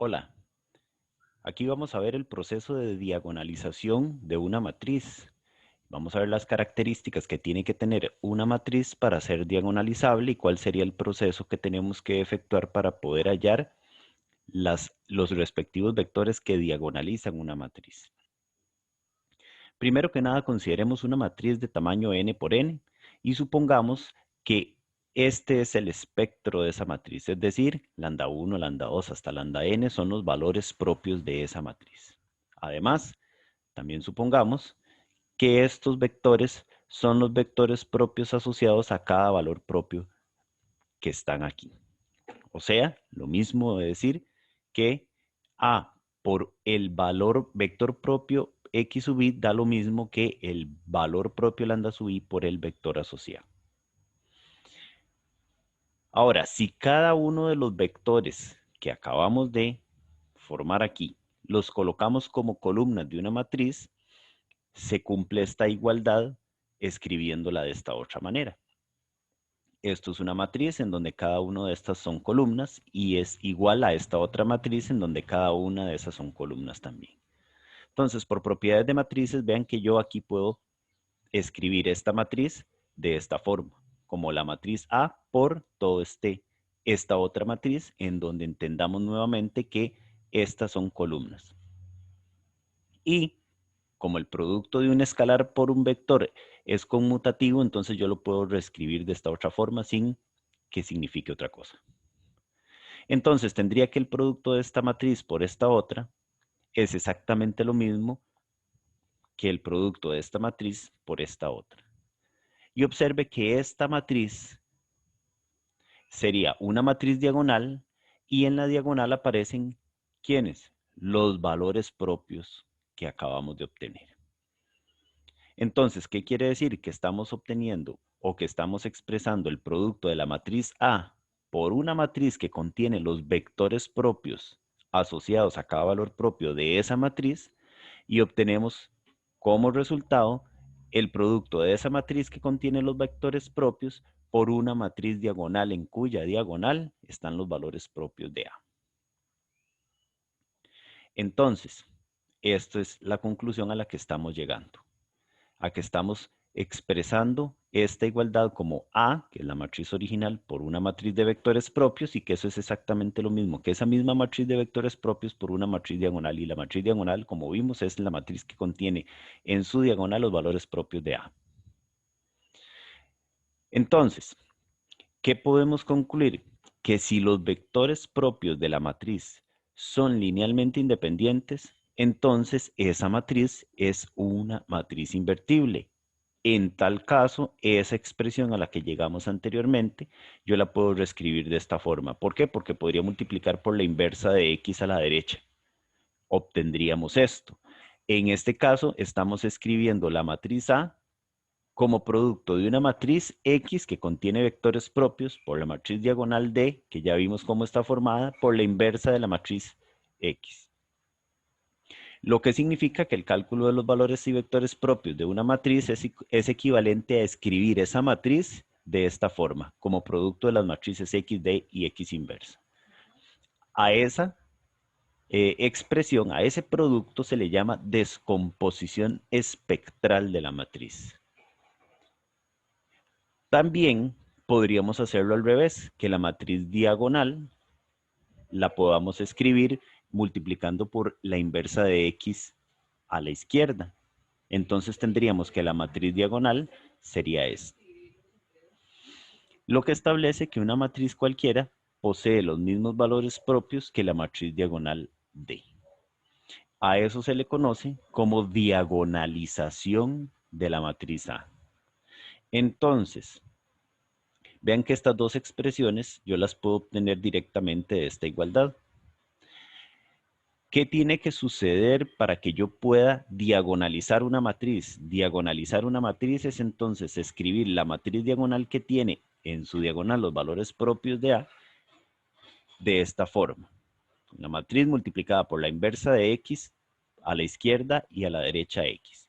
Hola, aquí vamos a ver el proceso de diagonalización de una matriz. Vamos a ver las características que tiene que tener una matriz para ser diagonalizable y cuál sería el proceso que tenemos que efectuar para poder hallar los respectivos vectores que diagonalizan una matriz. Primero que nada, consideremos una matriz de tamaño n por n y supongamos que este es el espectro de esa matriz, es decir, lambda 1, lambda 2 hasta lambda n son los valores propios de esa matriz. Además, también supongamos que estos vectores son los vectores propios asociados a cada valor propio que están aquí. O sea, lo mismo de decir que A por el valor vector propio x sub i da lo mismo que el valor propio lambda sub i por el vector asociado. Ahora, si cada uno de los vectores que acabamos de formar aquí los colocamos como columnas de una matriz, se cumple esta igualdad escribiéndola de esta otra manera. Esto es una matriz en donde cada una de estas son columnas y es igual a esta otra matriz en donde cada una de esas son columnas también. Entonces, por propiedades de matrices, vean que yo aquí puedo escribir esta matriz de esta forma, como la matriz A por todo esta otra matriz en donde entendamos nuevamente que estas son columnas. Y como el producto de un escalar por un vector es conmutativo, entonces yo lo puedo reescribir de esta otra forma sin que signifique otra cosa. Entonces tendría que el producto de esta matriz por esta otra es exactamente lo mismo que el producto de esta matriz por esta otra. Y observe que esta matriz sería una matriz diagonal y en la diagonal aparecen ¿quiénes? Los valores propios que acabamos de obtener. Entonces, ¿qué quiere decir? Que estamos obteniendo o que estamos expresando el producto de la matriz A por una matriz que contiene los vectores propios asociados a cada valor propio de esa matriz y obtenemos como resultado el producto de esa matriz que contiene los vectores propios por una matriz diagonal en cuya diagonal están los valores propios de A. Entonces, esto es la conclusión a la que estamos llegando. A que estamos expresando esta igualdad como A, que es la matriz original, por una matriz de vectores propios y que eso es exactamente lo mismo, que esa misma matriz de vectores propios por una matriz diagonal. Y la matriz diagonal, como vimos, es la matriz que contiene en su diagonal los valores propios de A. Entonces, ¿qué podemos concluir? Que si los vectores propios de la matriz son linealmente independientes, entonces esa matriz es una matriz invertible. En tal caso, esa expresión a la que llegamos anteriormente, yo la puedo reescribir de esta forma. ¿Por qué? Porque podría multiplicar por la inversa de x a la derecha. Obtendríamos esto. En este caso, estamos escribiendo la matriz A como producto de una matriz X que contiene vectores propios por la matriz diagonal D, que ya vimos cómo está formada, por la inversa de la matriz X. Lo que significa que el cálculo de los valores y vectores propios de una matriz es equivalente a escribir esa matriz de esta forma, como producto de las matrices XD y X inversa. A esa expresión, a ese producto se le llama descomposición espectral de la matriz. También podríamos hacerlo al revés, que la matriz diagonal la podamos escribir multiplicando por la inversa de X a la izquierda. Entonces tendríamos que la matriz diagonal sería esta. Lo que establece que una matriz cualquiera posee los mismos valores propios que la matriz diagonal D. A eso se le conoce como diagonalización de la matriz A. Entonces, vean que estas dos expresiones yo las puedo obtener directamente de esta igualdad. ¿Qué tiene que suceder para que yo pueda diagonalizar una matriz? Diagonalizar una matriz es entonces escribir la matriz diagonal que tiene en su diagonal los valores propios de A de esta forma. La matriz multiplicada por la inversa de X a la izquierda y a la derecha X,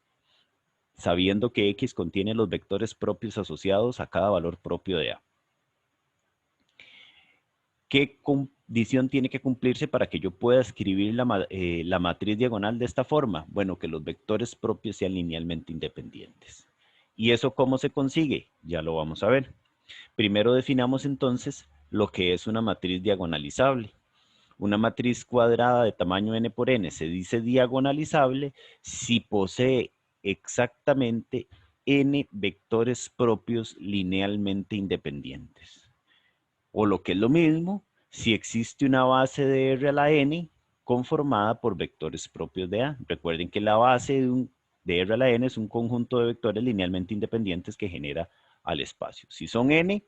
sabiendo que X contiene los vectores propios asociados a cada valor propio de A. ¿Qué condición tiene que cumplirse para que yo pueda escribir la matriz diagonal de esta forma? Bueno, que los vectores propios sean linealmente independientes. ¿Y eso cómo se consigue? Ya lo vamos a ver. Primero definamos entonces lo que es una matriz diagonalizable. Una matriz cuadrada de tamaño n por n se dice diagonalizable si posee exactamente n vectores propios linealmente independientes. O lo que es lo mismo, si existe una base de R a la n conformada por vectores propios de A. Recuerden que la base de R a la n es un conjunto de vectores linealmente independientes que genera al espacio. Si son n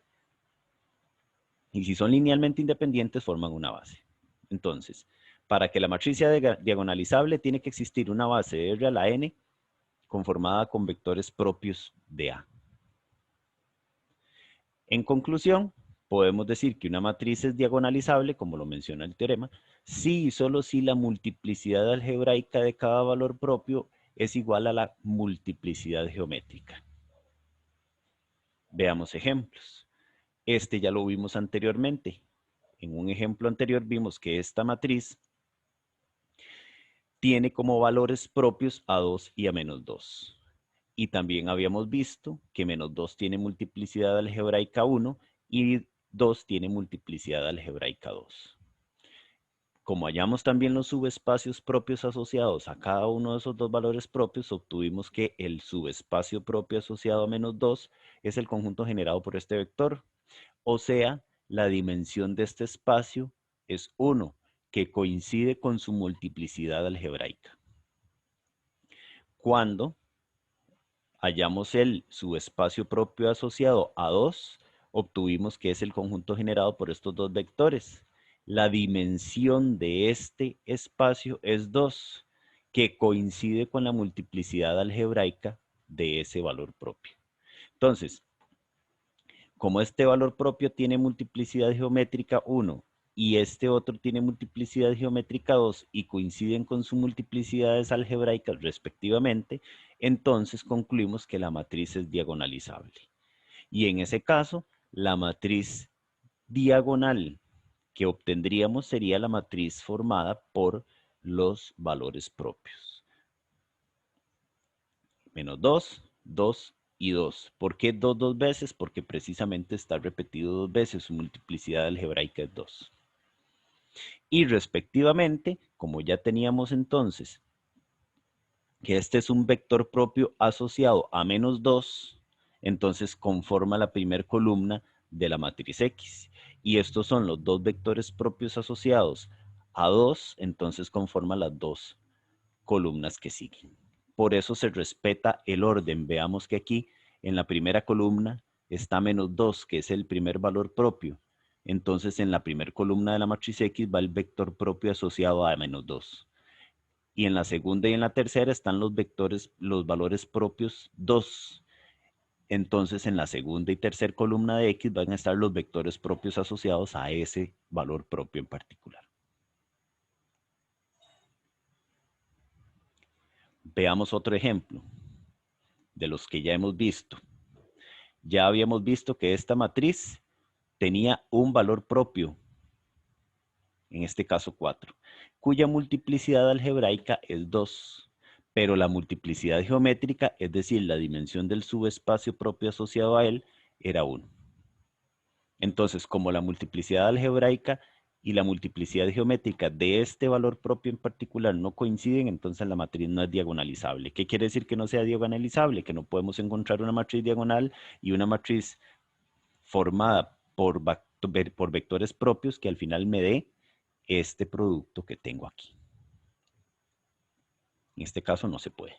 y si son linealmente independientes, forman una base. Entonces, para que la matriz sea diagonalizable, tiene que existir una base de R a la n conformada con vectores propios de A. En conclusión, podemos decir que una matriz es diagonalizable, como lo menciona el teorema, si y solo si la multiplicidad algebraica de cada valor propio es igual a la multiplicidad geométrica. Veamos ejemplos. Este ya lo vimos anteriormente. En un ejemplo anterior vimos que esta matriz tiene como valores propios a 2 y a menos 2. Y también habíamos visto que menos 2 tiene multiplicidad algebraica 1 y 2 tiene multiplicidad algebraica 2. Como hallamos también los subespacios propios asociados a cada uno de esos dos valores propios, obtuvimos que el subespacio propio asociado a menos 2 es el conjunto generado por este vector. O sea, la dimensión de este espacio es 1, que coincide con su multiplicidad algebraica. Cuando hallamos el subespacio propio asociado a 2, obtuvimos que es el conjunto generado por estos dos vectores. La dimensión de este espacio es 2, que coincide con la multiplicidad algebraica de ese valor propio. Entonces, como este valor propio tiene multiplicidad geométrica 1 y este otro tiene multiplicidad geométrica 2 y coinciden con sus multiplicidades algebraicas respectivamente, entonces concluimos que la matriz es diagonalizable. Y en ese caso, la matriz diagonal que obtendríamos sería la matriz formada por los valores propios. Menos 2, 2 y 2. ¿Por qué 2 dos veces? Porque precisamente está repetido dos veces, su multiplicidad algebraica es 2. Y respectivamente, como ya teníamos entonces que este es un vector propio asociado a menos 2, entonces conforma la primera columna de la matriz X. Y estos son los dos vectores propios asociados a 2, entonces conforma las dos columnas que siguen. Por eso se respeta el orden. Veamos que aquí en la primera columna está menos 2, que es el primer valor propio. Entonces en la primera columna de la matriz X va el vector propio asociado a menos 2. Y en la segunda y en la tercera están los vectores, los valores propios 2. Entonces en la segunda y tercera columna de X van a estar los vectores propios asociados a ese valor propio en particular. Veamos otro ejemplo de los que ya hemos visto. Ya habíamos visto que esta matriz tenía un valor propio, en este caso 4, cuya multiplicidad algebraica es 2, pero la multiplicidad geométrica, es decir, la dimensión del subespacio propio asociado a él, era 1. Entonces, como la multiplicidad algebraica y la multiplicidad geométrica de este valor propio en particular no coinciden, entonces la matriz no es diagonalizable. ¿Qué quiere decir que no sea diagonalizable? Que no podemos encontrar una matriz diagonal y una matriz formada por vectores propios que al final me dé este producto que tengo aquí. En este caso no se puede.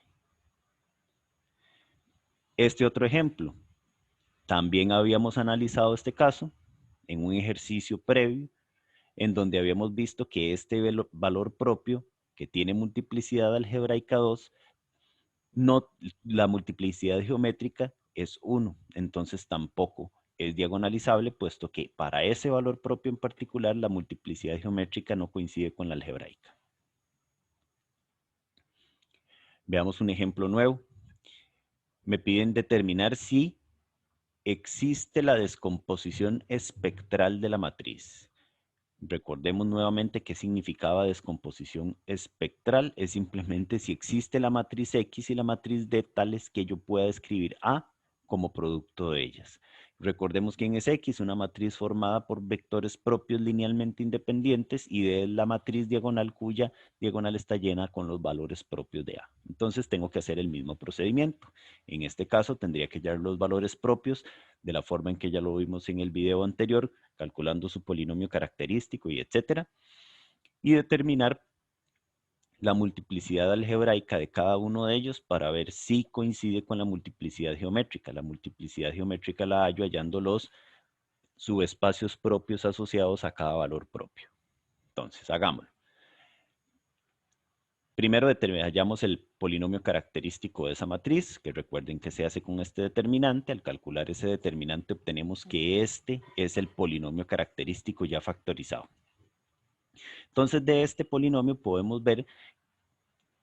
Este otro ejemplo, también habíamos analizado este caso en un ejercicio previo en donde habíamos visto que este valor propio que tiene multiplicidad algebraica 2, no, la multiplicidad geométrica es 1, entonces tampoco es diagonalizable, puesto que para ese valor propio en particular la multiplicidad geométrica no coincide con la algebraica. Veamos un ejemplo nuevo. Me piden determinar si existe la descomposición espectral de la matriz. Recordemos nuevamente qué significaba descomposición espectral. Es simplemente si existe la matriz X y la matriz D tales que yo pueda escribir A como producto de ellas. Recordemos quién es X, una matriz formada por vectores propios linealmente independientes, y D es la matriz diagonal cuya diagonal está llena con los valores propios de A. Entonces tengo que hacer el mismo procedimiento. En este caso tendría que hallar los valores propios de la forma en que ya lo vimos en el video anterior, calculando su polinomio característico y etcétera, y determinar la multiplicidad algebraica de cada uno de ellos para ver si coincide con la multiplicidad geométrica. La multiplicidad geométrica la hallo hallando los subespacios propios asociados a cada valor propio. Entonces, hagámoslo. Primero hallamos el polinomio característico de esa matriz, que recuerden que se hace con este determinante. Al calcular ese determinante obtenemos que este es el polinomio característico ya factorizado. Entonces, de este polinomio podemos ver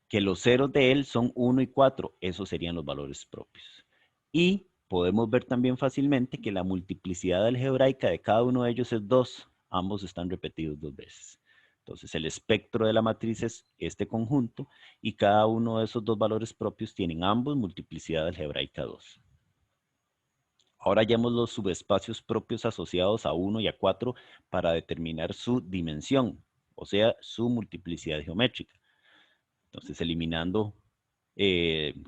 que los ceros de él son 1 y 4, esos serían los valores propios. Y podemos ver también fácilmente que la multiplicidad algebraica de cada uno de ellos es 2, ambos están repetidos 2 veces. Entonces el espectro de la matriz es este conjunto y cada uno de esos dos valores propios tienen ambos multiplicidad algebraica 2. Ahora hallamos los subespacios propios asociados a 1 y a 4 para determinar su dimensión, o sea, su multiplicidad geométrica. Entonces,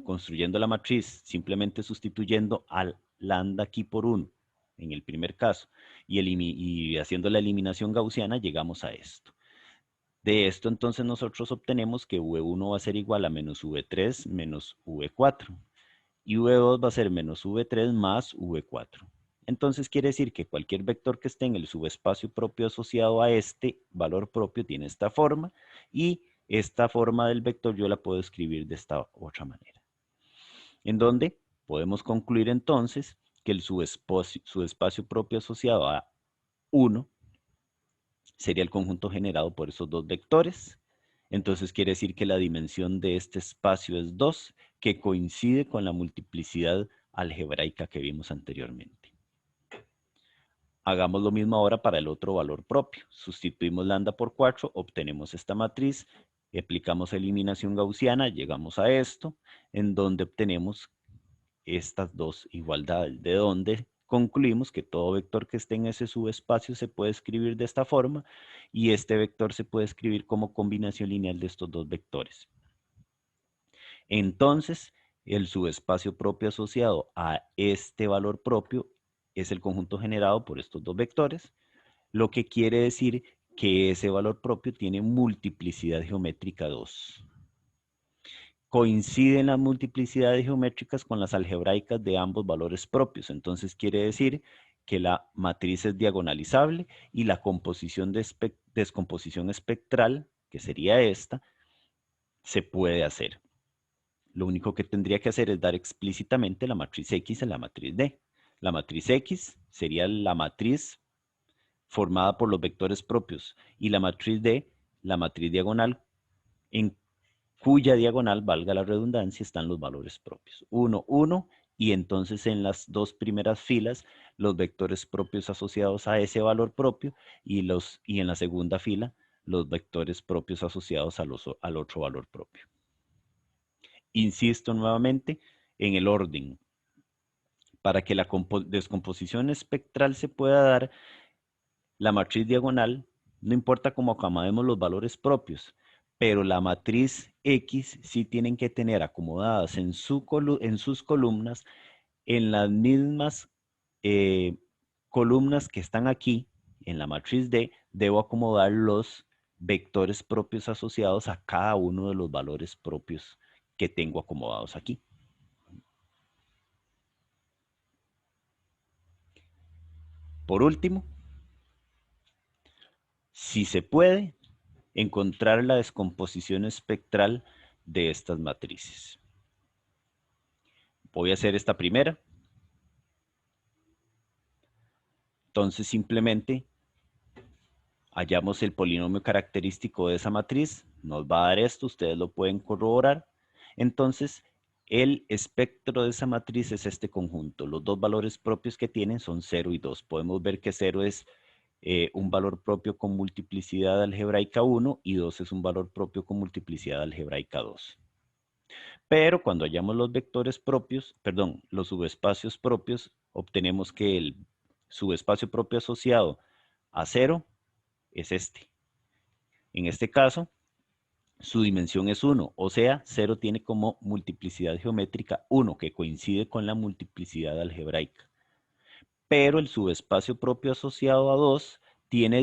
construyendo la matriz, simplemente sustituyendo al lambda aquí por 1, en el primer caso, y haciendo la eliminación gaussiana, llegamos a esto. De esto, entonces, nosotros obtenemos que V1 va a ser igual a menos V3 menos V4, y V2 va a ser menos V3 más V4. Entonces, quiere decir que cualquier vector que esté en el subespacio propio asociado a este valor propio tiene esta forma, y esta forma del vector yo la puedo escribir de esta otra manera. En donde podemos concluir entonces que el subespacio propio asociado a 1 sería el conjunto generado por esos dos vectores. Entonces quiere decir que la dimensión de este espacio es 2, que coincide con la multiplicidad algebraica que vimos anteriormente. Hagamos lo mismo ahora para el otro valor propio. Sustituimos lambda por 4, obtenemos esta matriz, aplicamos eliminación gaussiana, llegamos a esto, en donde obtenemos estas dos igualdades, de donde concluimos que todo vector que esté en ese subespacio se puede escribir de esta forma, y este vector se puede escribir como combinación lineal de estos dos vectores. Entonces, el subespacio propio asociado a este valor propio es el conjunto generado por estos dos vectores, lo que quiere decir que ese valor propio tiene multiplicidad geométrica 2. Coinciden las multiplicidades geométricas con las algebraicas de ambos valores propios. Entonces quiere decir que la matriz es diagonalizable y la descomposición espectral, que sería esta, se puede hacer. Lo único que tendría que hacer es dar explícitamente la matriz X en la matriz D. La matriz X sería la matriz formada por los vectores propios, y la matriz D, la matriz diagonal, en cuya diagonal, valga la redundancia, están los valores propios. 1, 1, y entonces en las dos primeras filas los vectores propios asociados a ese valor propio, y en la segunda fila los vectores propios asociados al otro valor propio. Insisto nuevamente en el orden. Para que la descomposición espectral se pueda dar, la matriz diagonal, no importa cómo acomodemos los valores propios, pero la matriz X sí tienen que tener acomodadas en sus columnas, en las mismas columnas que están aquí, en la matriz D, debo acomodar los vectores propios asociados a cada uno de los valores propios que tengo acomodados aquí. Por último, si se puede, encontrar la descomposición espectral de estas matrices. Voy a hacer esta primera. Entonces simplemente hallamos el polinomio característico de esa matriz, nos va a dar esto, ustedes lo pueden corroborar. Entonces el espectro de esa matriz es este conjunto. Los dos valores propios que tienen son 0 y 2. Podemos ver que 0 es un valor propio con multiplicidad algebraica 1 y 2 es un valor propio con multiplicidad algebraica 2. Pero cuando hallamos los vectores propios, perdón, los subespacios propios, obtenemos que el subespacio propio asociado a 0 es este. En este caso, su dimensión es 1, o sea, 0 tiene como multiplicidad geométrica 1, que coincide con la multiplicidad algebraica. Pero el subespacio propio asociado a 2 tiene,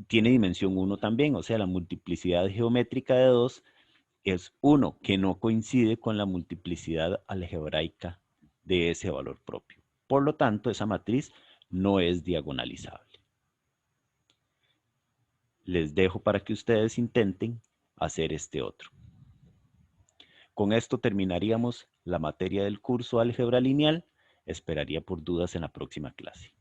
dimensión 1 también, o sea, la multiplicidad geométrica de 2 es 1, que no coincide con la multiplicidad algebraica de ese valor propio. Por lo tanto, esa matriz no es diagonalizable. Les dejo para que ustedes intenten hacer este otro. Con esto terminaríamos la materia del curso Álgebra Lineal. Esperaría por dudas en la próxima clase.